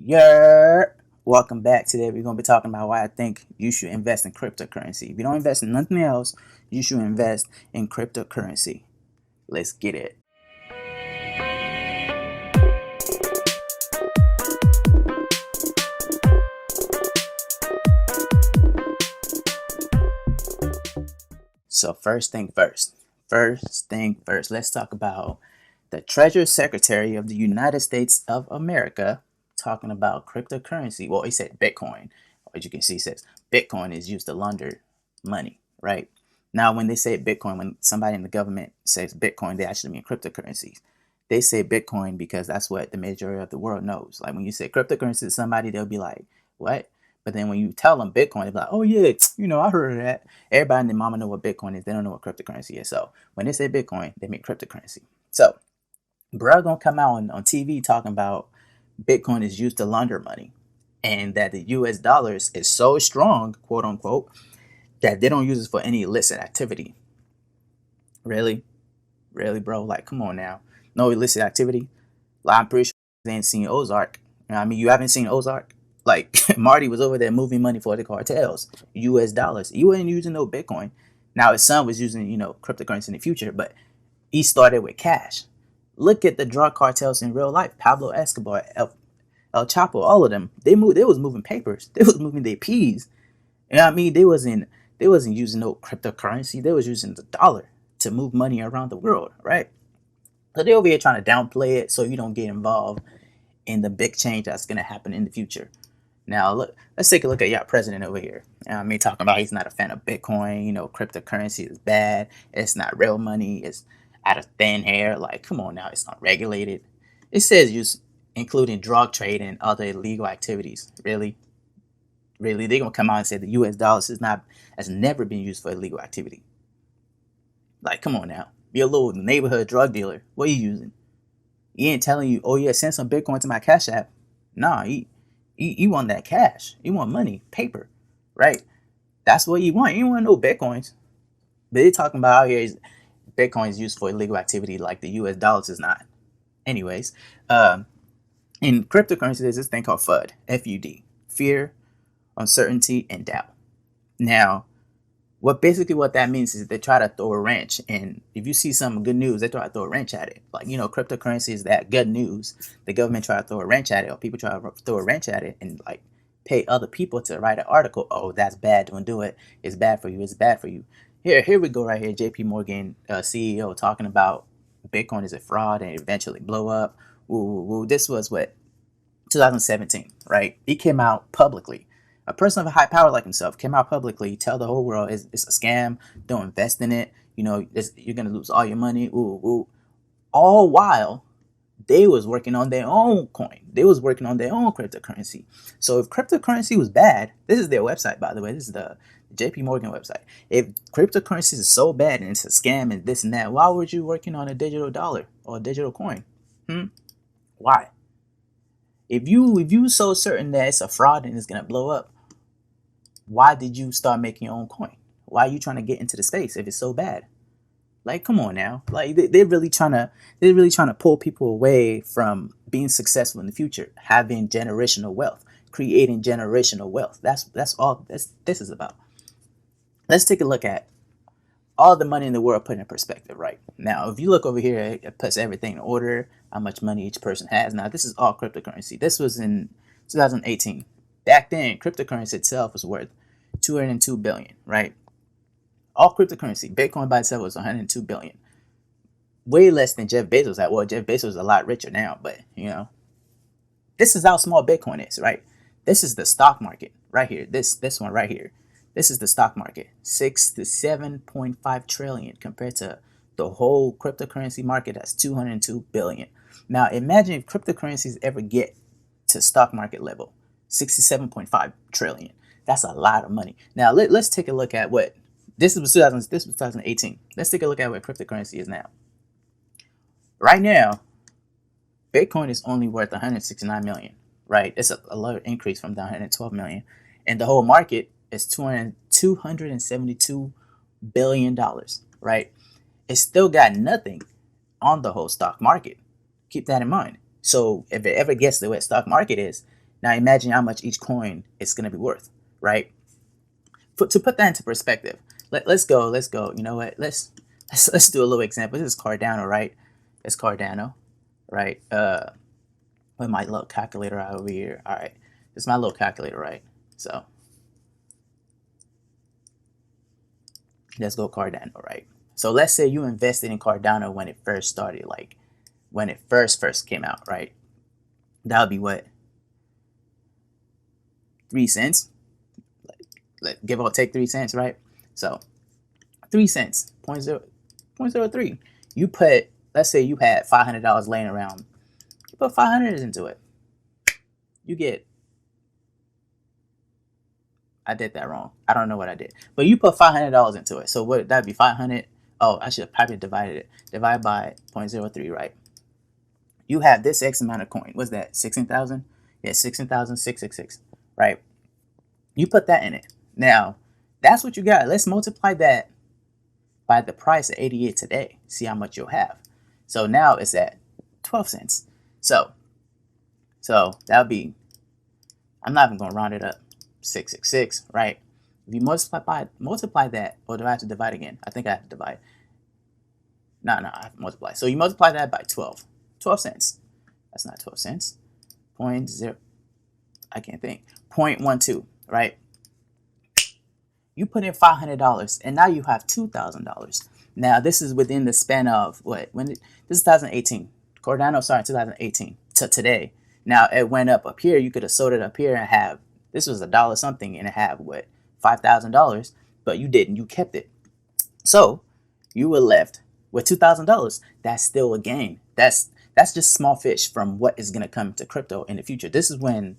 Yeah. Welcome back. Today we're going to be talking about why I think you should invest in cryptocurrency. If you don't invest in nothing else, you should invest in cryptocurrency. Let's get it. So first thing first. First thing first. Let's talk about the Treasury Secretary of the United States of America talking about cryptocurrency. Well, he said Bitcoin. As you can see, it says Bitcoin is used to launder money, right? Now, when they say Bitcoin, when somebody in the government says Bitcoin, they actually mean cryptocurrencies. They say Bitcoin because that's what the majority of the world knows. Like when you say cryptocurrency to somebody, they'll be like, what? But then when you tell them Bitcoin, they'll be like, oh yeah, I heard of that. Everybody and their mama know what Bitcoin is. They don't know what cryptocurrency is. So when they say Bitcoin, they mean cryptocurrency. So bro gonna come out on TV talking about Bitcoin is used to launder money and that the US dollars is so strong, quote unquote, that they don't use it for any illicit activity. Really? Really, bro? Like, come on now. No illicit activity? Like, I'm pretty sure they ain't seen Ozark. You know what I mean? You haven't seen Ozark? Like, Marty was over there moving money for the cartels, US dollars. He wasn't using no Bitcoin. Now, his son was using, cryptocurrency in the future, but he started with cash. Look at the drug cartels in real life. Pablo Escobar, El Chapo, all of them. They was moving papers. They was moving their peas. You know what I mean? They wasn't using no cryptocurrency. They was using the dollar to move money around the world, right? So they over here trying to downplay it so you don't get involved in the big change that's gonna happen in the future. Now let's take a look at your president over here. You know what I mean, talking about he's not a fan of Bitcoin. Cryptocurrency is bad. It's not real money. It's out of thin air. Like, come on now, it's not regulated. It says use including drug trade and other illegal activities. Really, really, they're gonna come out and say the U.S. dollars has never been used for illegal activity. Like, come on now, be a little neighborhood drug dealer. What are you using? He ain't telling you, oh yeah, send some Bitcoin to my Cash App. Nah, he want that cash. He want money, paper, right? That's what you want. You want no Bitcoins. But they're talking about out here Bitcoin is used for illegal activity like the U.S. dollars is not. Anyways, in cryptocurrency, there's this thing called FUD, F-U-D, fear, uncertainty, and doubt. Now, what that means is they try to throw a wrench, and if you see some good news, they try to throw a wrench at it. Like, cryptocurrency is that good news. The government try to throw a wrench at it, or people try to throw a wrench at it and like pay other people to write an article. Oh, that's bad. Don't do it. It's bad for you. It's bad for you. Here we go right here. J.P. Morgan CEO talking about Bitcoin is a fraud and eventually blow up. This was what 2017, right? He came out publicly. A person of a high power like himself came out publicly, tell the whole world it's a scam. Don't invest in it. You're gonna lose all your money. All while they was working on their own coin. They was working on their own cryptocurrency. So if cryptocurrency was bad, this is their website, by the way. This is the JP Morgan website. If cryptocurrency is so bad and it's a scam and this and that, why were you working on a digital dollar or a digital coin? Why? If you so certain that it's a fraud and it's gonna blow up, why did you start making your own coin? Why are you trying to get into the space if it's so bad? Like, come on now. Like, they're really trying to pull people away from being successful in the future, having generational wealth, creating generational wealth. That's all this is about. Let's take a look at all the money in the world put in perspective, right? Now, if you look over here, it puts everything in order, how much money each person has. Now, this is all cryptocurrency. This was in 2018. Back then, cryptocurrency itself was worth 202 billion, right? All cryptocurrency, Bitcoin by itself was 102 billion. Way less than Jeff Bezos had. Well, Jeff Bezos is a lot richer now, but this is how small Bitcoin is, right? This is the stock market right here. This one right here. This is the stock market. 6 to 7.5 trillion compared to the whole cryptocurrency market that's 202 billion. Now imagine if cryptocurrencies ever get to stock market level, 67.5 trillion. That's a lot of money. Now let's take a look at what this was 2018. Let's take a look at what cryptocurrency is now. Right now, Bitcoin is only worth 169 million, right? It's a low increase from the 112 million. And the whole market is $272 billion, right? It's still got nothing on the whole stock market. Keep that in mind. So if it ever gets to where stock market is, Now imagine how much each coin is going to be worth, right? To put that into perspective, let's go. You know what? Let's do a little example. This is Cardano, right? It's Cardano, right? With my little calculator out over here. All right, this is my little calculator, right? So let's go Cardano, right? So let's say you invested in Cardano when it first started, like when it first came out, right? That would be what, 3 cents, like give or take 3 cents, right? So 3 cents, 0.03. You put, let's say you had $500 laying around. You put 500 into it. You get, I did that wrong. I don't know what I did, but you put $500 into it. So what that'd be 500. Oh, I should have probably divided it. Divide by 0.03, right? You have this X amount of coin. What's that? 16,000? Yeah, 16,666, right? You put that in it. Now, that's what you got. Let's multiply that by the price of 88 today. See how much you'll have. So now it's at 12 cents. So that would be, I'm not even going to round it up, 666, right? If you multiply that, or do I have to divide again? I think I have to divide. No, I have to multiply. So you multiply that by 12 cents. That's not 12 cents. 0.0, I can't think. 0.12, right? You put in $500 and now you have $2,000. Now this is within the span of what? This is 2018. Cardano started in 2018 to today. Now it went up here. You could have sold it up here and have, this was $1 something and have what, $5,000, but you didn't. You kept it. So you were left with $2,000. That's still a gain. That's just small fish from what is going to come to crypto in the future. This is when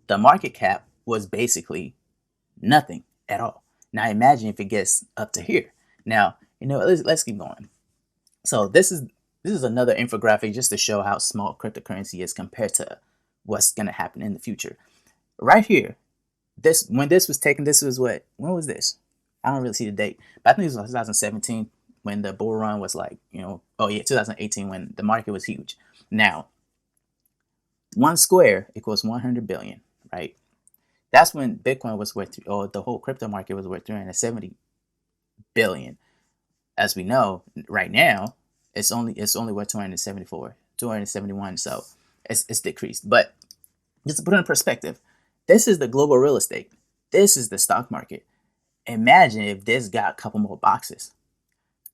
the market cap was basically nothing at all. Now imagine if it gets up to here. Now, let's keep going. So this is another infographic just to show how small cryptocurrency is compared to what's going to happen in the future. Right here, when this was taken, this was when was this? I don't really see the date, but I think it was 2017 when the bull run was like, 2018 when the market was huge. Now, 1 square equals 100 billion, right? That's when Bitcoin was worth, or the whole crypto market was worth 370 billion. As we know, right now, it's only worth 274, 271. So it's decreased. But just to put it in perspective, this is the global real estate. This is the stock market. Imagine if this got a couple more boxes.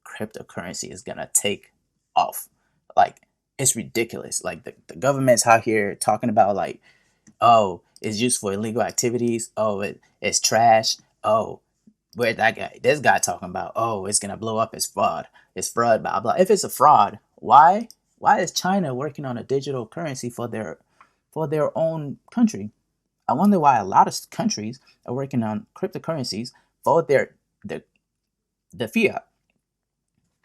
Cryptocurrency is gonna take off. Like, it's ridiculous. Like the government's out here talking about like, oh, it's used for illegal activities. Oh, it's trash. Oh, where's that guy? This guy talking about, oh, it's gonna blow up. It's fraud. It's fraud. Blah blah. If it's a fraud, why is China working on a digital currency for their own country? I wonder why a lot of countries are working on cryptocurrencies for the fiat.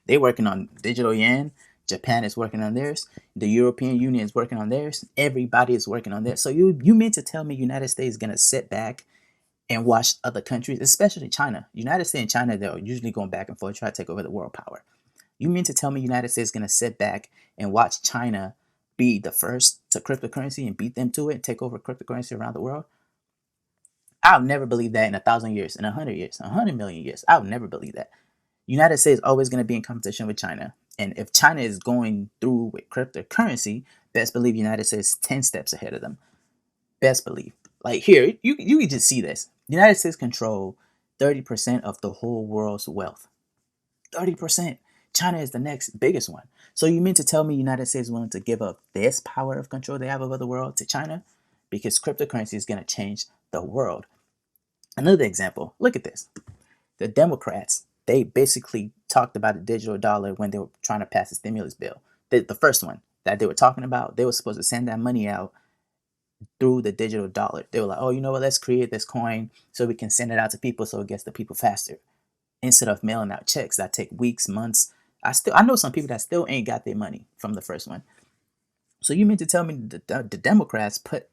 They're working on digital yen. Japan is working on theirs. The European Union is working on theirs. Everybody is working on theirs. So you mean to tell me United States is going to sit back and watch other countries, especially China? United States and China, they're usually going back and forth, try to take over the world power. You mean to tell me United States is going to sit back and watch China be the first to cryptocurrency and beat them to it and take over cryptocurrency around the world? I'll never believe that in 1,000 years, in 100 years, 100 million years. I would never believe that. United States is always going to be in competition with China. And if China is going through with cryptocurrency, best believe United States is 10 steps ahead of them. Best believe. Like here, you can just see this. United States control 30% of the whole world's wealth. 30%. China is the next biggest one. So you mean to tell me United States is willing to give up this power of control they have over the world to China? Because cryptocurrency is going to change the world. Another example, look at this. The Democrats, they basically talked about a digital dollar when they were trying to pass the stimulus bill. The first one that they were talking about, they were supposed to send that money out through the digital dollar. They were like, oh, you know what, let's create this coin so we can send it out to people so it gets to people faster. Instead of mailing out checks that take weeks, months. I know some people that still ain't got their money from the first one. So you mean to tell me the Democrats put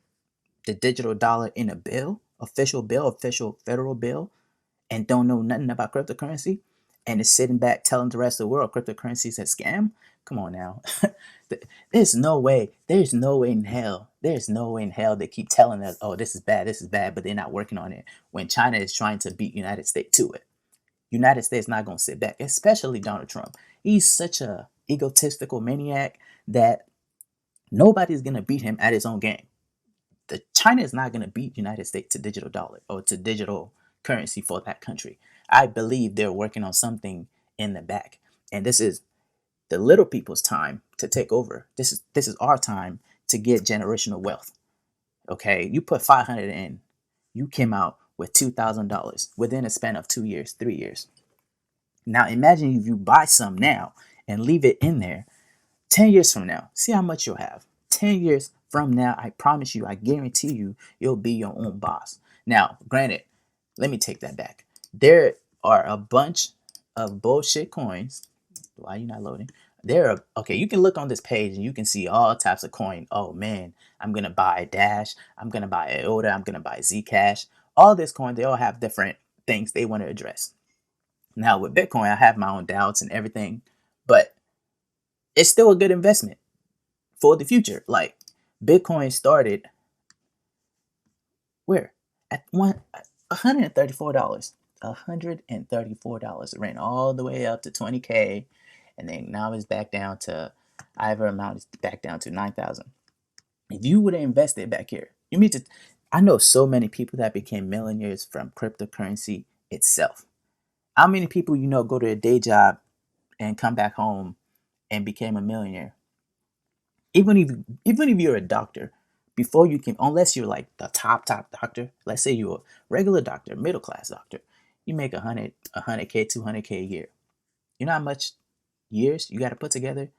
the digital dollar in a bill, official federal bill, and don't know nothing about cryptocurrency, and is sitting back telling the rest of the world cryptocurrency is a scam? Come on now. There's no way in hell they keep telling us, oh, this is bad, but they're not working on it when China is trying to beat United States to it. United States not going to sit back, especially Donald Trump. He's such a egotistical maniac that nobody's going to beat him at his own game. China is not going to beat United States to digital dollar or to digital currency for that country. I believe they're working on something in the back. And this is the little people's time to take over. This is our time to get generational wealth. Okay, you put 500 in, you came out with $2,000 within a span of 2 years, 3 years. Now imagine if you buy some now and leave it in there 10 years from now. See how much you'll have. 10 years from now, I promise you, I guarantee you, you'll be your own boss. Now, granted, let me take that back. There are a bunch of bullshit coins. Why are you not loading? Okay, you can look on this page and you can see all types of coin. Oh man, I'm gonna buy Dash, I'm gonna buy IOTA, I'm gonna buy Zcash. All this coin, they all have different things they want to address. Now with Bitcoin, I have my own doubts and everything, but it's still a good investment for the future. Like Bitcoin started where? At $134. $134. It ran all the way up to 20K, and then now it's back down to either amount is back down to 9,000. If you would have invested back here, you mean to I know so many people that became millionaires from cryptocurrency itself. How many people you know go to a day job and come back home and became a millionaire? Even if you're a doctor, before you can, unless you're like the top doctor, let's say you're a regular doctor, middle class doctor, you make 100K, 200K a year. You know how much years you got to put together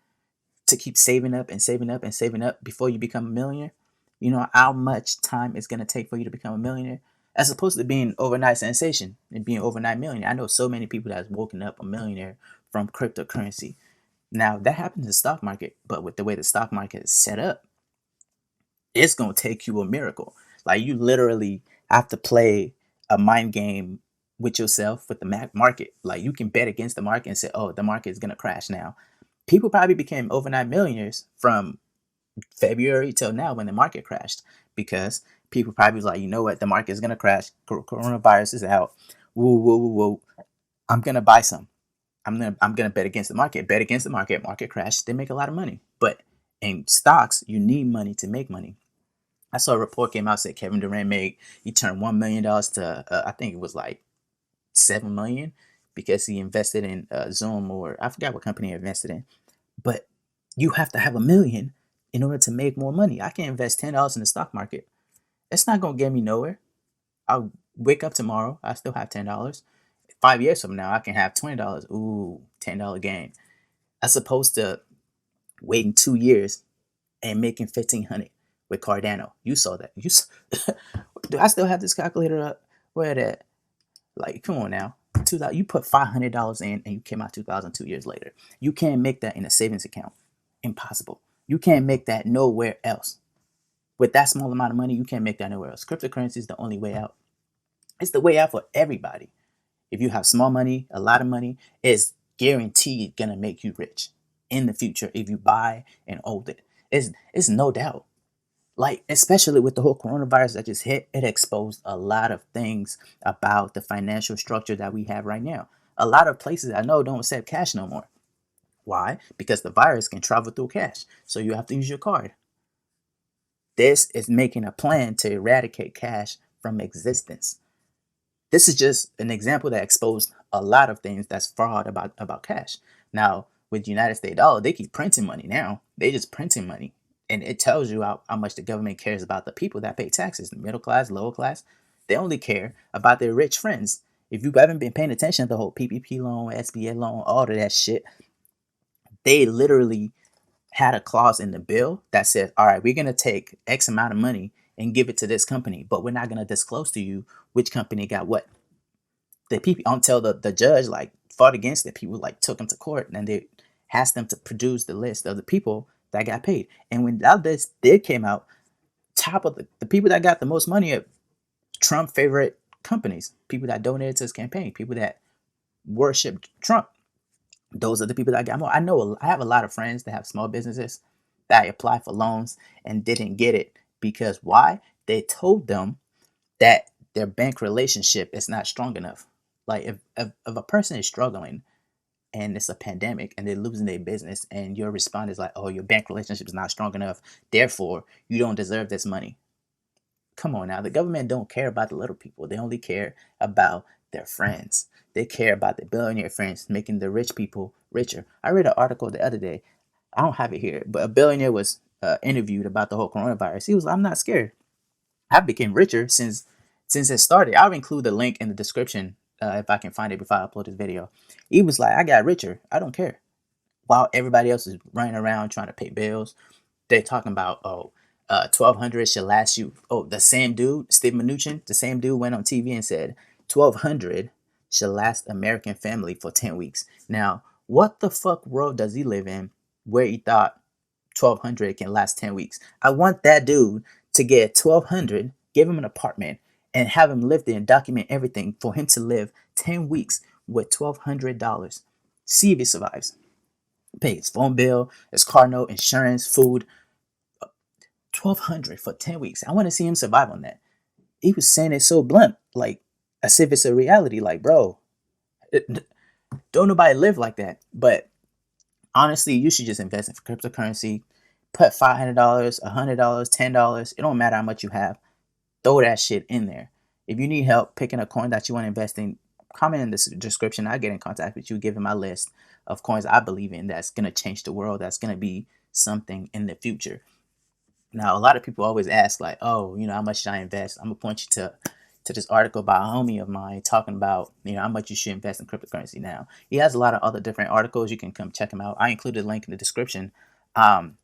to keep saving up and saving up and saving up before you become a millionaire? You know how much time it's going to take for you to become a millionaire? As opposed to being overnight sensation and being overnight millionaire. I know so many people that's woken up a millionaire from cryptocurrency. Now that happens in the stock market, but with the way the stock market is set up, it's gonna take you a miracle. Like you literally have to play a mind game with yourself with the market. Like you can bet against the market and say, "Oh, the market is gonna crash now." People probably became overnight millionaires from February till now when the market crashed because people probably was like, "You know what? The market is gonna crash. Coronavirus is out. Whoa, whoa, whoa, whoa! I'm gonna buy some. I'm gonna bet against the market. Bet against the market. Market crash. They make a lot of money. But in stocks, you need money to make money. I saw a report came out said Kevin Durant he turned $1 million to I think it was like 7 million because he invested in Zoom, or I forgot what company he invested in. But you have to have a million in order to make more money. I can invest $10 in the stock market. It's not gonna get me nowhere. I'll wake up tomorrow. I still have $10. 5 years from now, I can have $20. Ooh, $10 gain. As opposed to waiting 2 years and making 1,500 with Cardano. You saw that. Do I still have this calculator up? Where that? Like, come on now. You put $500 in and you came out 2,000 2 years later. You can't make that in a savings account. Impossible. You can't make that nowhere else. With that small amount of money, you can't make that nowhere else. Cryptocurrency is the only way out. It's the way out for everybody. If you have small money, a lot of money, it's guaranteed gonna make you rich in the future if you buy and hold it. It's no doubt. Like, especially with the whole coronavirus that just hit, it exposed a lot of things about the financial structure that we have right now. A lot of places I know don't accept cash no more. Why? Because the virus can travel through cash. So you have to use your card. This is making a plan to eradicate cash from existence. This is just an example that exposed a lot of things that's fraud about cash. Now, with the United States dollar, they keep printing money now. They just printing money. And it tells you how much the government cares about the people that pay taxes, the middle class, lower class. They only care about their rich friends. If you haven't been paying attention to the whole PPP loan, SBA loan, all of that shit, they literally had a clause in the bill that says, all right, we're going to take X amount of money and give it to this company, but we're not going to disclose to you which company got what. The people until the judge like fought against it, people like took them to court and they asked them to produce the list of the people that got paid. And when this did came out, top of the people that got the most money are Trump favorite companies, people that donated to his campaign, people that worshiped Trump. Those are the people that got more. I know I have a lot of friends that have small businesses that apply for loans and didn't get it because why? They told them that their bank relationship is not strong enough. Like if a person is struggling and it's a pandemic and they're losing their business and your response is like, oh, your bank relationship is not strong enough, therefore you don't deserve this money. Come on now, the government don't care about the little people. They only care about their friends. They care about the billionaire friends making the rich people richer. I read an article the other day. I don't have it here, but a billionaire was interviewed about the whole coronavirus. He was like, I'm not scared. I became richer since it started. I'll include the link in the description if I can find it before I upload this video. He was like, I got richer. I don't care. While everybody else is running around trying to pay bills, they're talking about 1200 should last you. Oh, the same dude, Steve Mnuchin, the same dude went on TV and said 1200 should last American family for 10 weeks. Now, what the fuck world does he live in where he thought 1200 can last 10 weeks? I want that dude to get 1200, give him an apartment, and have him live there and document everything for him to live 10 weeks with $1,200. See if he survives. Pay his phone bill, his car note, insurance, food. 1200 for 10 weeks. I want to see him survive on that. He was saying it so blunt, like as if it's a reality. Like, bro, don't nobody live like that. But honestly, you should just invest in cryptocurrency. Put $500, $100, $10. It don't matter how much you have. Throw that shit in there. If you need help picking a coin that you want to invest in, comment in the description. I'll get in contact with you, give you my list of coins I believe in that's going to change the world, that's going to be something in the future. Now, a lot of people always ask, like, oh, how much should I invest? I'm going to point you to this article by a homie of mine talking about, how much you should invest in cryptocurrency now. He has a lot of other different articles. You can come check him out. I included a link in the description. Um,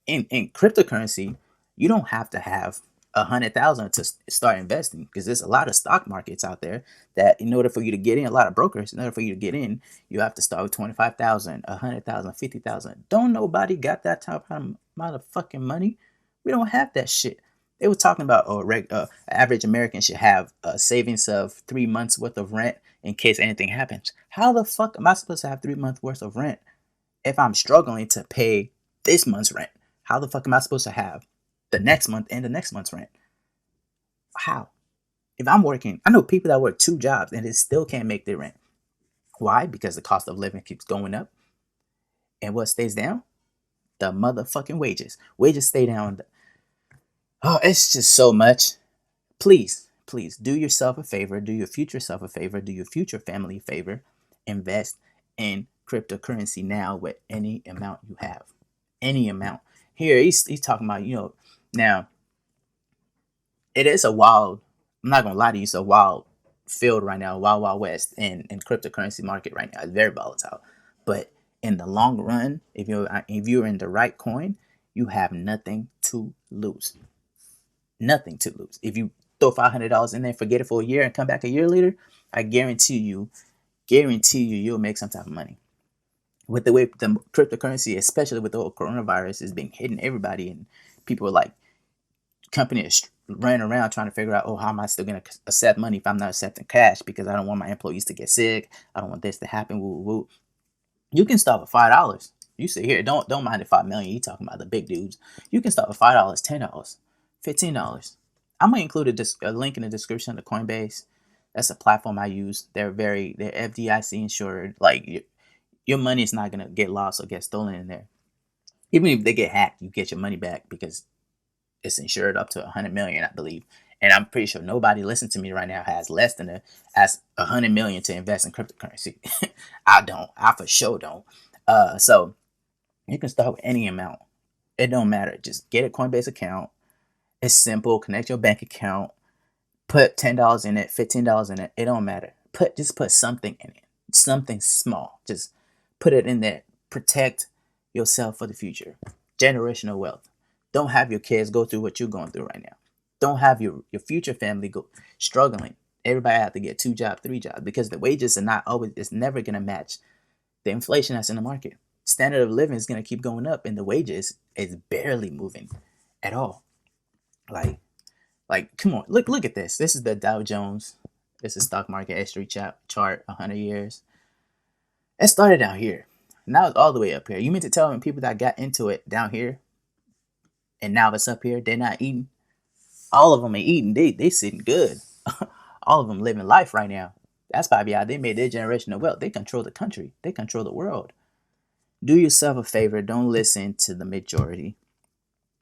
in cryptocurrency, you don't have to have 100,000 to start investing because there's a lot of stock markets out there that in order for you to get in, a lot of brokers, in order for you to get in, you have to start with 25,000, 100,000, 50,000. Don't nobody got that type of motherfucking money. We don't have that shit. They were talking about average American should have a savings of 3 months worth of rent in case anything happens. How the fuck am I supposed to have 3 months worth of rent if I'm struggling to pay this month's rent? How the fuck am I supposed to have the next month and the next month's rent? How? If I'm working, I know people that work 2 jobs and they still can't make their rent. Why? Because the cost of living keeps going up. And what stays down? The motherfucking wages. Wages stay down. Oh, it's just so much. Please, please do yourself a favor. Do your future self a favor. Do your future family a favor. Invest in cryptocurrency now with any amount you have. Any amount. Here, he's talking about, now, it is a wild, I'm not going to lie to you, it's a wild field right now, wild, wild west in cryptocurrency market right now. It's very volatile. But in the long run, if you're in the right coin, you have nothing to lose. Nothing to lose. If you throw $500 in there, forget it for a year, and come back a year later, I guarantee you, you'll make some type of money. With the way the cryptocurrency, especially with the whole coronavirus, is being hitting everybody, and people are like, companies running around trying to figure out, oh, how am I still going to accept money if I'm not accepting cash because I don't want my employees to get sick. I don't want this to happen. Woo, woo, woo. You can start with $5. You say here, don't mind the 5 million. You talking about the big dudes. You can start with $5, $10, $15. I'm gonna include a link in the description of the Coinbase. That's a platform I use. They're FDIC insured. Like your money is not gonna get lost or get stolen in there. Even if they get hacked, you get your money back because it's insured up to 100 million, I believe. And I'm pretty sure nobody listening to me right now has less than 100 million to invest in cryptocurrency. I don't. I for sure don't. So you can start with any amount. It don't matter. Just get a Coinbase account. It's simple. Connect your bank account. Put $10 in it, $15 in it. It don't matter. Just put something in it. Something small. Just put it in there. Protect yourself for the future. Generational wealth. Don't have your kids go through what you're going through right now. Don't have your future family go struggling. Everybody have to get 2 jobs, 3 jobs because the wages are not always, it's never going to match the inflation that's in the market. Standard of living is going to keep going up and the wages is barely moving at all. Like come on, look at this. This is the Dow Jones. This is stock market history chart, 100 years. It started down here. Now it's all the way up here. You mean to tell me people that got into it down here and now it's up here, they're not eating? All of them ain't eating. They sitting good. All of them living life right now. That's probably how they made their generational wealth. They control the country. They control the world. Do yourself a favor. Don't listen to the majority.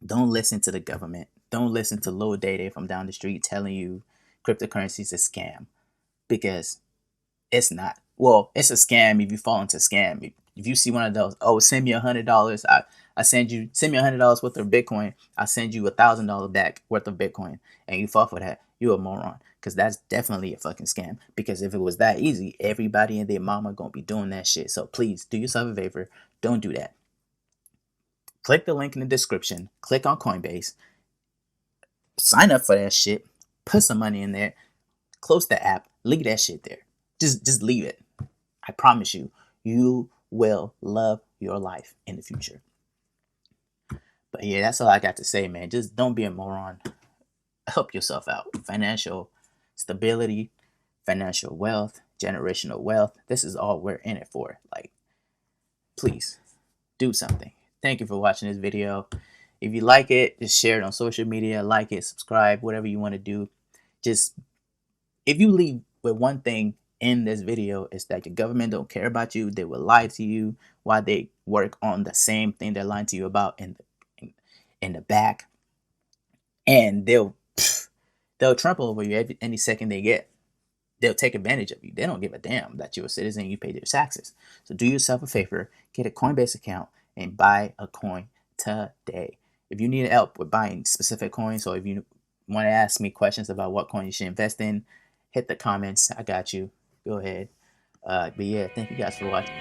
Don't listen to the government. Don't listen to Lil Day from down the street telling you cryptocurrency is a scam, because it's not. Well, it's a scam if you fall into scam. If you see one of those, oh, send me $100. I send me $100 worth of Bitcoin. I send you $1,000 back worth of Bitcoin, and you fall for that. You're a moron, because that's definitely a fucking scam. Because if it was that easy, everybody and their mama gonna be doing that shit. So please do yourself a favor. Don't do that. Click the link in the description. Click on Coinbase. Sign up for that shit. Put some money in there. Close the app. Leave that shit there. Just leave it. I promise you, you will love your life in the future. But yeah, that's all I got to say, man. Just don't be a moron. Help yourself out. Financial stability, financial wealth, generational wealth. This is all we're in it for. Like, please do something. Thank you for watching this video. If you like it, just share it on social media. Like it, subscribe, whatever you want to do. Just, if you leave with one thing in this video, is that the government don't care about you. They will lie to you while they work on the same thing they're lying to you about in the back, and they'll trample over you any second they get. They'll take advantage of you. They don't give a damn that you're a citizen, you pay their taxes. So do yourself a favor, get a Coinbase account and buy a coin today. If you need help with buying specific coins, or if you want to ask me questions about what coin you should invest in, hit the comments. I got you. Go ahead. But yeah, thank you guys for watching.